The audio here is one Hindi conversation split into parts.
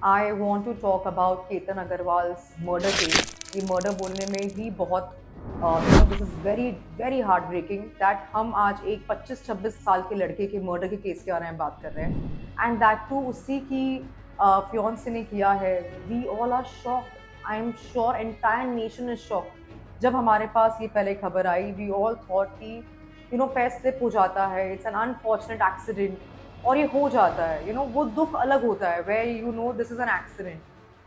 I want to talk about Ketan Agarwal murder case. ये मर्डर बोलने में ही बहुत this is very very heart breaking that हम आज एक 25-26 साल के लड़के के मर्डर के केस के बारे में बात कर रहे हैं एंड दैट टू उसी की फियांसे ने किया है। We all are shocked. I am sure entire nation is shocked. जब हमारे पास ये पहले खबर आई वी ऑल थॉट कि पैर स्लिप हो जाता है, इट्स एन अनफॉर्चुनेट एक्सीडेंट और ये हो जाता है। वो दुख अलग होता है where this is an accident,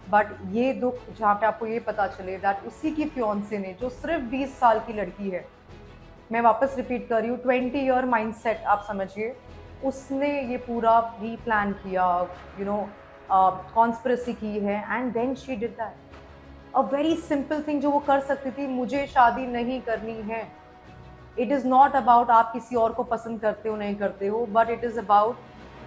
but ये दुख जहाँ पे आपको ये पता चले दैट उसी की फियांसे ने जो सिर्फ 20 साल की लड़की है, मैं वापस रिपीट कर रही हूँ, 20 ईयर माइंडसेट आप समझिए, उसने ये पूरा प्री प्लान किया, कॉन्स्पिरेसी की है and then she did that. A very simple thing जो वो कर सकती थी, मुझे शादी नहीं करनी है। इट इज़ नॉट अबाउट आप किसी और को पसंद करते हो नहीं करते हो, बट इट इज़ अबाउट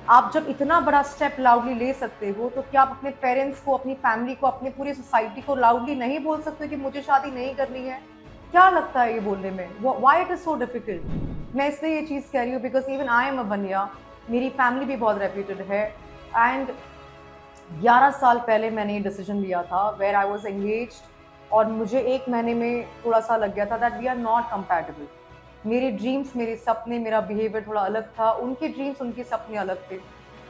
आप जब इतना बड़ा स्टेप लाउडली ले सकते हो तो क्या आप अपने पेरेंट्स को, अपनी फैमिली को, अपने पूरी सोसाइटी को लाउडली नहीं बोल सकते कि मुझे शादी नहीं करनी है? क्या लगता है ये बोलने में? Why it is so difficult? मैं इसलिए ये चीज़ कह रही हूँ because even I am a बनिया, मेरी फैमिली भी बहुत रेप्यूटेड है एंड 11 साल पहले मैंने ये डिसीजन लिया था वेयर आई वॉज एंगेज्ड और मुझे 1 महीने में थोड़ा सा लग गया था that we are not compatible. मेरे ड्रीम्स, मेरे सपने, मेरा बिहेवियर थोड़ा अलग था, उनके ड्रीम्स, उनके सपने अलग थे।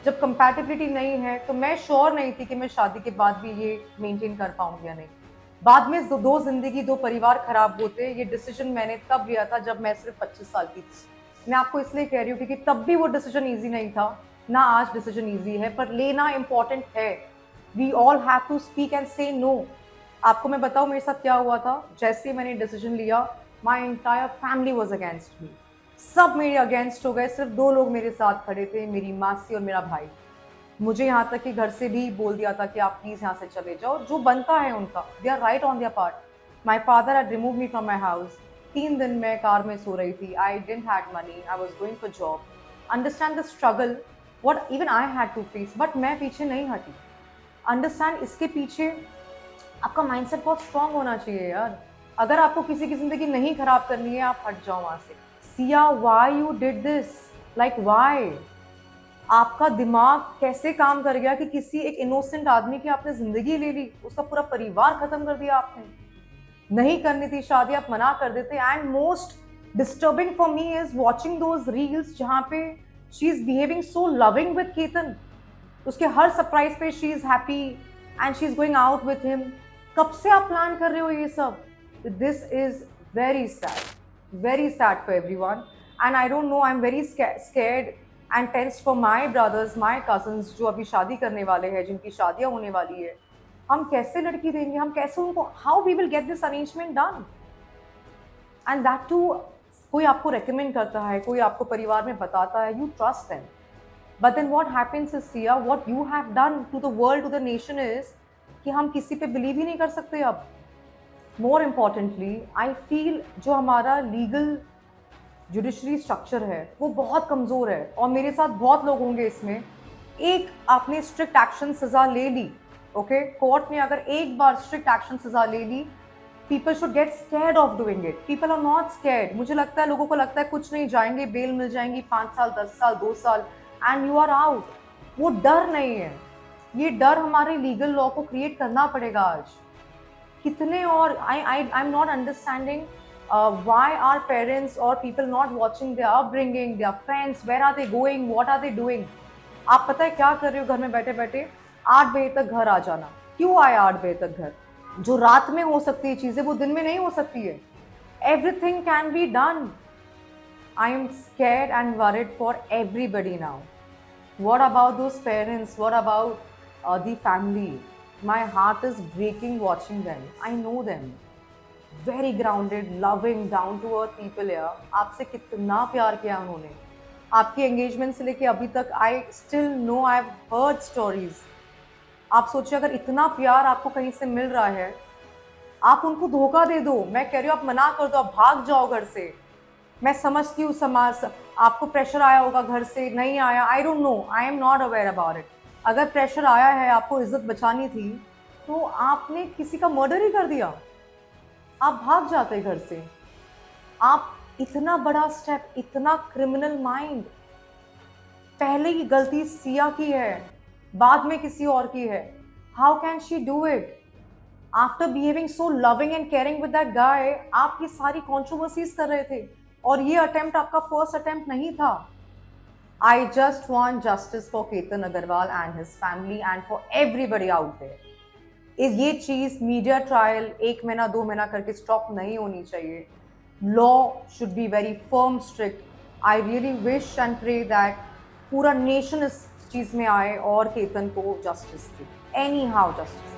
जब कंपैटिबिलिटी नहीं है तो मैं श्योर नहीं थी कि मैं शादी के बाद भी ये मेंटेन कर पाऊंगी या नहीं। बाद में दो जिंदगी, 2 परिवार खराब होते। ये डिसीजन मैंने तब लिया था जब मैं सिर्फ 25 साल की थी। मैं आपको इसलिए कह रही हूँ क्योंकि तब भी वो डिसीजन ईजी नहीं था, ना आज डिसीजन ईजी है, पर लेना इंपॉर्टेंट है। We all have to speak and say no. आपको मैं बताऊँ मेरे साथ क्या हुआ था? जैसे मैंने डिसीजन लिया, my entire family was against me. सब मेरे अगेंस्ट हो गए, सिर्फ 2 लोग मेरे साथ खड़े थे, मेरी मासी और मेरा भाई। मुझे यहाँ तक कि घर से भी बोल दिया था कि आप प्लीज़ यहाँ से चले जाओ, जो बनता है उनका, they are right on their part. My father had remove me from my house. 3 दिन मैं कार में सो रही थी। I didn't had money, I was going for job. Understand the struggle what even I had to face, but मैं पीछे नहीं हटी। अंडरस्टैंड, इसके पीछे आपका माइंडसेट बहुत स्ट्रांग होना चाहिए यार। अगर आपको किसी की जिंदगी नहीं खराब करनी है, आप हट जाओ वहां से। Siya, why you did this? Like why? आपका दिमाग कैसे काम कर गया कि किसी एक इनोसेंट आदमी की आपने जिंदगी ले ली, उसका पूरा परिवार खत्म कर दिया आपने? नहीं करनी थी शादी, आप मना कर देते। And most disturbing for me is watching those reels जहाँ पे she is behaving so loving with Ketan. उसके हर सरप्राइज पे she is happy and she is going out with him. कब से आप प्लान कर रहे हो ये सब? This is very sad for everyone and I don't know, I am very scared and tensed for my brothers, my cousins जो अभी शादी करने वाले हैं, जिनकी शादियां होने वाली है। हम कैसे लड़की देंगे? हम कैसे उनको, how we will get this arrangement done? And that too कोई आपको रेकमेंड करता है, कोई आपको परिवार में बताता है, you trust them. But then what happens is, Siya, what you have done to the world, to the nation is कि हम किसी पे बिलीव ही नहीं कर सकते अब। मोर इम्पॉर्टेंटली आई फील जो हमारा लीगल जुडिशरी स्ट्रक्चर है वो बहुत कमज़ोर है और मेरे साथ बहुत लोग होंगे इसमें। एक आपने स्ट्रिक्ट एक्शन सज़ा ले ली, ओके, कोर्ट ने अगर एक बार स्ट्रिक्ट एक्शन सज़ा ले ली, people should get scared of doing it. People are not scared. मुझे लगता है लोगों को लगता है कुछ नहीं, जाएंगे, बेल मिल जाएंगी, 5 साल, 10 साल, 2 साल एंड यू आर आउट। वो डर नहीं है। ये डर हमारे लीगल लॉ को क्रिएट करना पड़ेगा आज। कितने और I am not understanding why are parents or people not watching their upbringing, their friends, where are they going, what are they doing? आप पता है क्या कर रहे हो घर में बैठे बैठे? 8 बजे तक घर आ जाना। क्यों आए 8 बजे तक घर? जो रात में हो सकती है चीजें वो दिन में नहीं हो सकती है। Everything can be done. I am scared and worried for everybody now. What about those parents? What about the family? My heart is breaking watching them. I know them. Very grounded, loving, down to earth people यार। आपसे कितना प्यार किया उन्होंने। आपकी एंगेजमेंट से लेके अभी तक I still know, I have heard stories. आप सोचिए अगर इतना प्यार आपको कहीं से मिल रहा है, आप उनको धोखा दे दो। मैं कह रही हूँ आप मना कर दो, आप भाग जाओ घर से। मैं समझती हूँ समाज, आपको प्रेशर आया होगा घर से, नहीं आया, I don't know, I am not aware about it. अगर प्रेशर आया है, आपको इज्जत बचानी थी, तो आपने किसी का मर्डर ही कर दिया। आप भाग जाते घर से। आप इतना बड़ा स्टेप, इतना क्रिमिनल माइंड। पहले की गलती सिया की है, बाद में किसी और की है। How can she do it after behaving so loving and caring with that guy? आप ये सारी कॉन्ट्रोवर्सीज कर रहे थे और ये अटेम्प्ट आपका फर्स्ट अटेम्प्ट नहीं था. I just want justice for Ketan Agarwal and his family and for everybody out there. ये चीज मीडिया ट्रायल 1 महीना 2 महीना करके स्टॉप नहीं होनी चाहिए. Law should be very firm, strict. I really wish and pray that पूरा नेशन इस चीज में आए और केतन को जस्टिस दे, एनी हाउ जस्टिस.